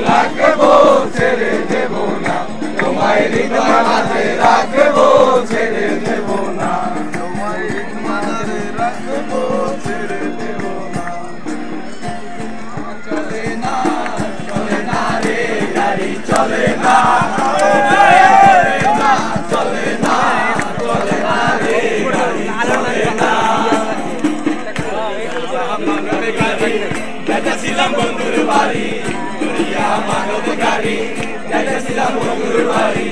রাখবো ছেড়ে দেব না, তোমায় হৃদয় মাঝে রাখবো ছেড়ে দেব না, তোমায় হৃদয় মাঝে রাখবো ছেড়ে দেব না। চলে না চলে না রে গাড়ি চলে না, চলে না চলে না রে গাড়ি চলে না। যাইতেছিলাম বন্ধুর বাড়ি, মানব গাড়ি, যাইতেছিলাম বন্ধুর বাড়ি।